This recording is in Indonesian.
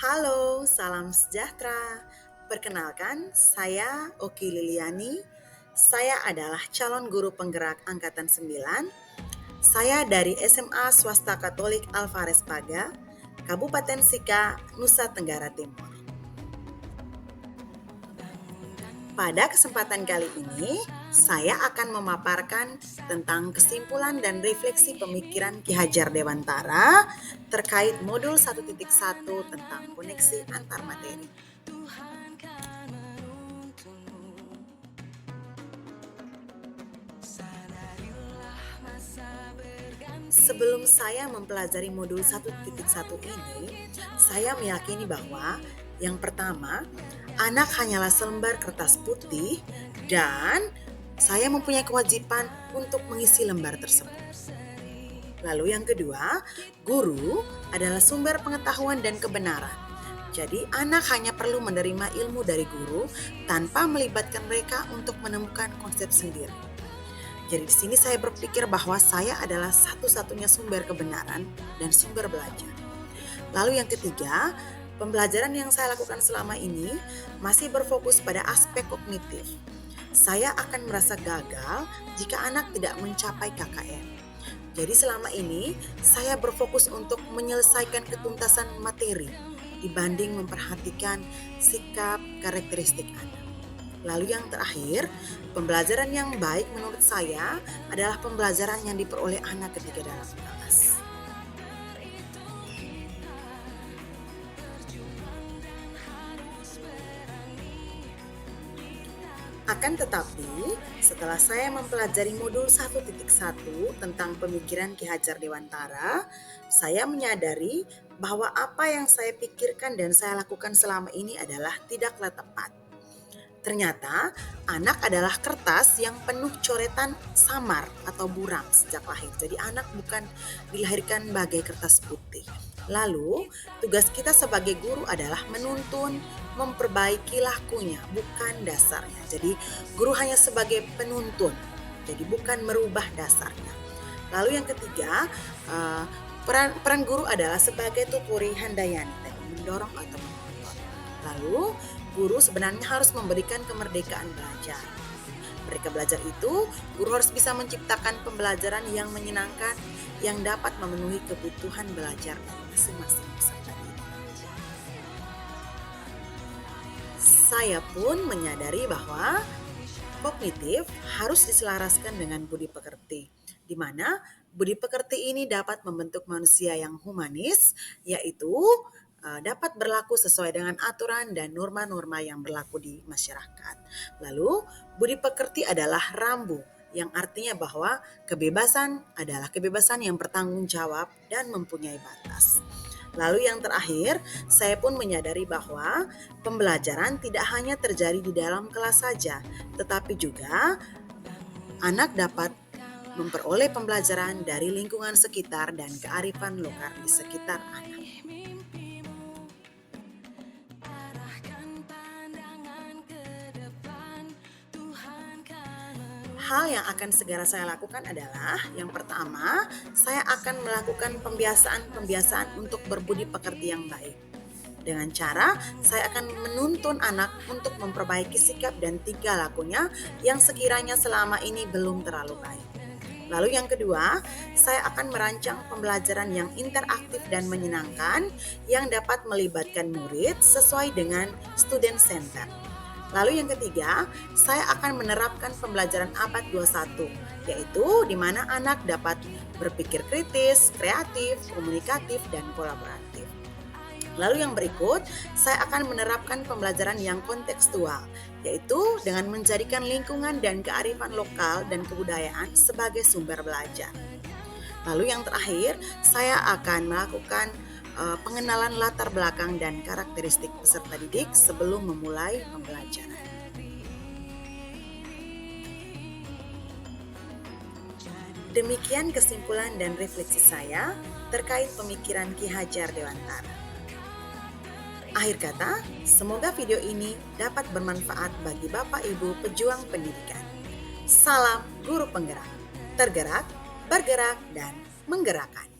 Halo, salam sejahtera. Perkenalkan, saya Oki Liliani. Saya adalah calon guru penggerak Angkatan 9. Saya dari SMA Swasta Katolik Alvarez Paga, Kabupaten Sika, Nusa Tenggara Timur. Pada kesempatan kali ini, saya akan memaparkan tentang kesimpulan dan refleksi pemikiran Ki Hajar Dewantara terkait modul 1.1 tentang koneksi antar materi. Sebelum saya mempelajari modul 1.1 ini, saya meyakini bahwa yang pertama, anak hanyalah selembar kertas putih dan saya mempunyai kewajiban untuk mengisi lembar tersebut. Lalu yang kedua, guru adalah sumber pengetahuan dan kebenaran. Jadi anak hanya perlu menerima ilmu dari guru tanpa melibatkan mereka untuk menemukan konsep sendiri. Jadi di sini saya berpikir bahwa saya adalah satu-satunya sumber kebenaran dan sumber belajar. Lalu yang ketiga, pembelajaran yang saya lakukan selama ini masih berfokus pada aspek kognitif. Saya akan merasa gagal jika anak tidak mencapai KKM. Jadi selama ini saya berfokus untuk menyelesaikan ketuntasan materi dibanding memperhatikan sikap karakteristik anak. Lalu yang terakhir, pembelajaran yang baik menurut saya adalah pembelajaran yang diperoleh anak ketika dalam kelas. Akan tetapi, setelah saya mempelajari modul 1.1 tentang pemikiran Ki Hajar Dewantara, saya menyadari bahwa apa yang saya pikirkan dan saya lakukan selama ini adalah tidaklah tepat. Ternyata, anak adalah kertas yang penuh coretan samar atau buram sejak lahir. Jadi anak bukan dilahirkan bagai kertas putih. Lalu, tugas kita sebagai guru adalah menuntun, memperbaiki lakunya, bukan dasarnya. Jadi, guru hanya sebagai penuntun, jadi bukan merubah dasarnya. Lalu yang ketiga, peran guru adalah sebagai tuturi handayani, mendorong atau menuntun. Lalu, guru sebenarnya harus memberikan kemerdekaan belajar. Mereka belajar itu, guru harus bisa menciptakan pembelajaran yang menyenangkan, yang dapat memenuhi kebutuhan belajar dari masing-masing peserta didik. Saya pun menyadari bahwa kognitif harus diselaraskan dengan budi pekerti, di mana budi pekerti ini dapat membentuk manusia yang humanis, yaitu dapat berlaku sesuai dengan aturan dan norma-norma yang berlaku di masyarakat. Lalu, budi pekerti adalah rambu, yang artinya bahwa kebebasan adalah kebebasan yang bertanggung jawab dan mempunyai batas. Lalu yang terakhir, saya pun menyadari bahwa pembelajaran tidak hanya terjadi di dalam kelas saja, tetapi juga anak dapat memperoleh pembelajaran dari lingkungan sekitar dan kearifan lokal di sekitar anak. Hal yang akan segera saya lakukan adalah yang pertama, saya akan melakukan pembiasaan untuk berbudi pekerti yang baik. Dengan cara saya akan menuntun anak untuk memperbaiki sikap dan tingkah lakunya yang sekiranya selama ini belum terlalu baik. Lalu yang kedua, saya akan merancang pembelajaran yang interaktif dan menyenangkan yang dapat melibatkan murid sesuai dengan student center. Lalu yang ketiga, saya akan menerapkan pembelajaran abad 21, yaitu di mana anak dapat berpikir kritis, kreatif, komunikatif, dan kolaboratif. Lalu yang berikut, saya akan menerapkan pembelajaran yang kontekstual, yaitu dengan menjadikan lingkungan dan kearifan lokal dan kebudayaan sebagai sumber belajar. Lalu yang terakhir, saya akan melakukan pengenalan latar belakang dan karakteristik peserta didik sebelum memulai pembelajaran. Demikian kesimpulan dan refleksi saya terkait pemikiran Ki Hajar Dewantara. Akhir kata, semoga video ini dapat bermanfaat bagi Bapak Ibu pejuang pendidikan. Salam guru penggerak, tergerak, bergerak, dan menggerakkan.